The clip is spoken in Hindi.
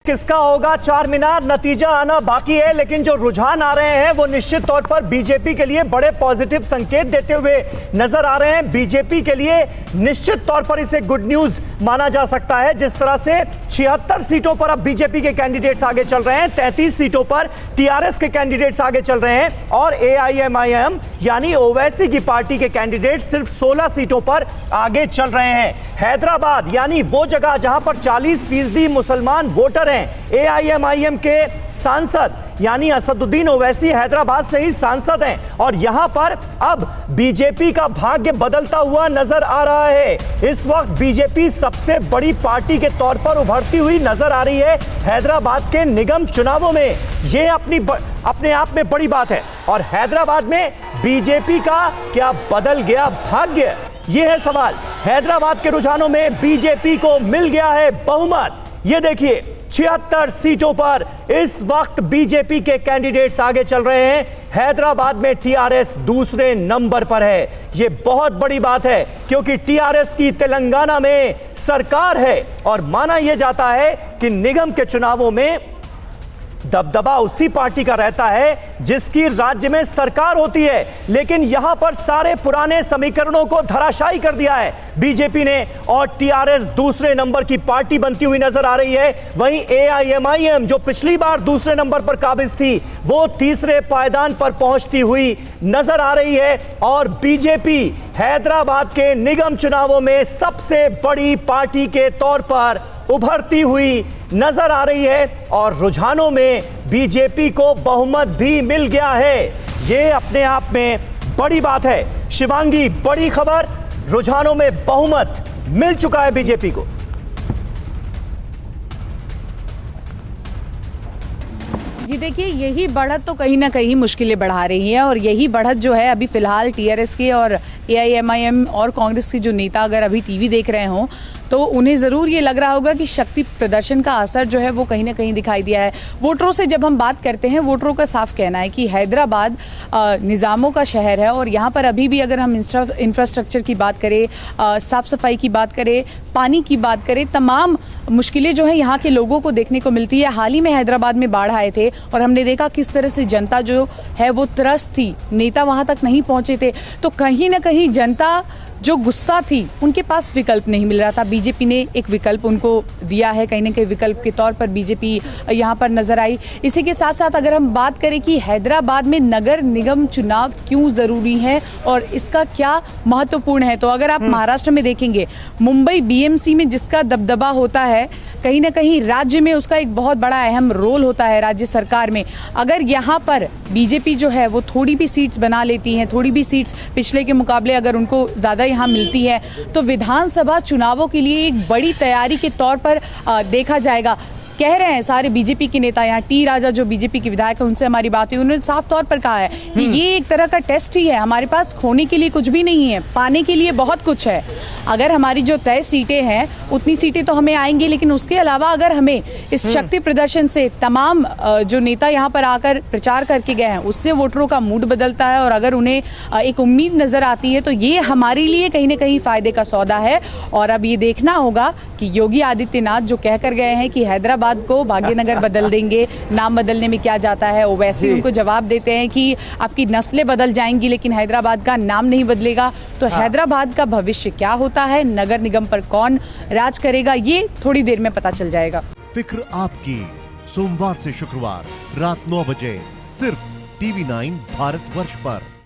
किसका होगा चार मीनार, नतीजा आना बाकी है, लेकिन जो रुझान आ रहे हैं वो निश्चित तौर पर बीजेपी के लिए बड़े पॉजिटिव संकेत देते हुए नजर आ रहे हैं। बीजेपी के लिए निश्चित तौर पर इसे गुड न्यूज माना जा सकता है। जिस तरह से 76 सीटों पर अब बीजेपी के कैंडिडेट्स आगे चल रहे हैं, 33 सीटों पर टीआरएस के कैंडिडेट्स आगे चल रहे हैं और एआईएमआईएम यानी ओवैसी की पार्टी के कैंडिडेट सिर्फ 16 सीटों पर आगे चल रहे हैं। हैदराबाद यानी वो जगह जहां पर 40% मुसलमान वोटर हैं, एआईएमआईएम के सांसद यानी असदुद्दीन ओवैसी हैदराबाद से ही सांसद हैं और यहां पर अब बीजेपी का भाग्य बदलता हुआ नजर आ रहा है। इस वक्त बीजेपी सबसे बड़ी पार्टी के तौर पर उभरती हुई नजर आ रही है हैदराबाद के निगम चुनावों में। यह अपने आप में बड़ी बात है और हैदराबाद में बीजेपी का क्या बदल गया भाग्य, यह है सवाल। हैदराबाद के रुझानों में बीजेपी को मिल गया है बहुमत। ये देखिए 76 सीटों पर इस वक्त बीजेपी के कैंडिडेट्स आगे चल रहे हैं। हैदराबाद में टीआरएस दूसरे नंबर पर है। यह बहुत बड़ी बात है क्योंकि टीआरएस की तेलंगाना में सरकार है और माना यह जाता है कि निगम के चुनावों में दबदबा उसी पार्टी का रहता है जिसकी राज्य में सरकार होती है। लेकिन यहां पर सारे पुराने समीकरणों को धराशायी कर दिया है बीजेपी ने और टीआरएस दूसरे नंबर की पार्टी बनती हुई नजर आ रही है। वहीं एआईएमआईएम जो पिछली बार दूसरे नंबर पर काबिज थी वो तीसरे पायदान पर पहुंचती हुई नजर आ रही है और बीजेपी हैदराबाद के निगम चुनावों में सबसे बड़ी पार्टी के तौर पर उभरती हुई नजर आ रही है और रुझानों में बीजेपी को बहुमत भी मिल गया है। यह अपने आप में बड़ी बात है। शिवांगी, बड़ी खबर, रुझानों में बहुमत मिल चुका है बीजेपी को। जी देखिए, यही बढ़त तो कहीं ना कहीं मुश्किलें बढ़ा रही है और यही बढ़त जो है अभी फिलहाल टीआरएस के और एआईएमआईएम और कांग्रेस के जो नेता अगर अभी टीवी देख रहे हों तो उन्हें ज़रूर ये लग रहा होगा कि शक्ति प्रदर्शन का असर जो है वो कहीं ना कहीं दिखाई दिया है। वोटरों से जब हम बात करते हैं, वोटरों का साफ कहना है कि हैदराबाद निज़ामों का शहर है और यहाँ पर अभी भी अगर हम इंफ्रास्ट्रक्चर की बात करें, साफ़ सफाई की बात करें, पानी की बात करें, तमाम मुश्किलें जो है यहाँ के लोगों को देखने को मिलती है। हाल ही में हैदराबाद में बाढ़ आए थे और हमने देखा किस तरह से जनता जो है वो त्रस्त थी, नेता वहाँ तक नहीं पहुँचे थे। तो कहीं ना कहीं जनता जो गुस्सा थी उनके पास विकल्प नहीं मिल रहा था। बीजेपी ने एक विकल्प उनको दिया है, कहीं ना कहीं विकल्प के तौर पर बीजेपी यहाँ पर नजर आई। इसी के साथ साथ अगर हम बात करें कि हैदराबाद में नगर निगम चुनाव क्यों ज़रूरी है और इसका क्या महत्वपूर्ण है, तो अगर आप महाराष्ट्र में देखेंगे, मुंबई बीएमसी में जिसका दबदबा होता है, कहीं ना कहीं राज्य में उसका एक बहुत बड़ा अहम रोल होता है राज्य सरकार में। अगर यहाँ पर बीजेपी जो है वो थोड़ी भी सीट्स बना लेती हैं, थोड़ी भी सीट्स पिछले के मुकाबले अगर उनको ज़्यादा यहाँ मिलती है तो विधानसभा चुनावों के लिए एक बड़ी तैयारी के तौर पर देखा जाएगा। कह रहे हैं सारे बीजेपी के नेता, यहाँ टी राजा जो बीजेपी के विधायक है उनसे हमारी बात हुई, उन्होंने साफ तौर पर कहा है कि ये एक तरह का टेस्ट ही है, हमारे पास खोने के लिए कुछ भी नहीं है, पाने के लिए बहुत कुछ है। अगर हमारी जो तय सीटें हैं उतनी सीटें तो हमें आएंगी, लेकिन उसके अलावा अगर हमें इस शक्ति प्रदर्शन से तमाम जो नेता यहाँ पर आकर प्रचार करके गए हैं उससे वोटरों का मूड बदलता है और अगर उन्हें एक उम्मीद नजर आती है तो ये हमारे लिए कहीं ना कहीं फायदे का सौदा है। और अब ये देखना होगा कि योगी आदित्यनाथ जो कहकर गए हैं कि हैदराबाद को भाग्यनगर बदल देंगे, नाम बदलने में क्या जाता है, ओवैसी उनको जवाब देते हैं कि आपकी नस्लें बदल जाएंगी लेकिन हैदराबाद का नाम नहीं बदलेगा। तो हैदराबाद का भविष्य क्या होता है, नगर निगम पर कौन राज करेगा, ये थोड़ी देर में पता चल जाएगा। फिक्र आपकी, सोमवार से शुक्रवार रात 9 बजे सिर्फ TV9 भारतवर्ष पर।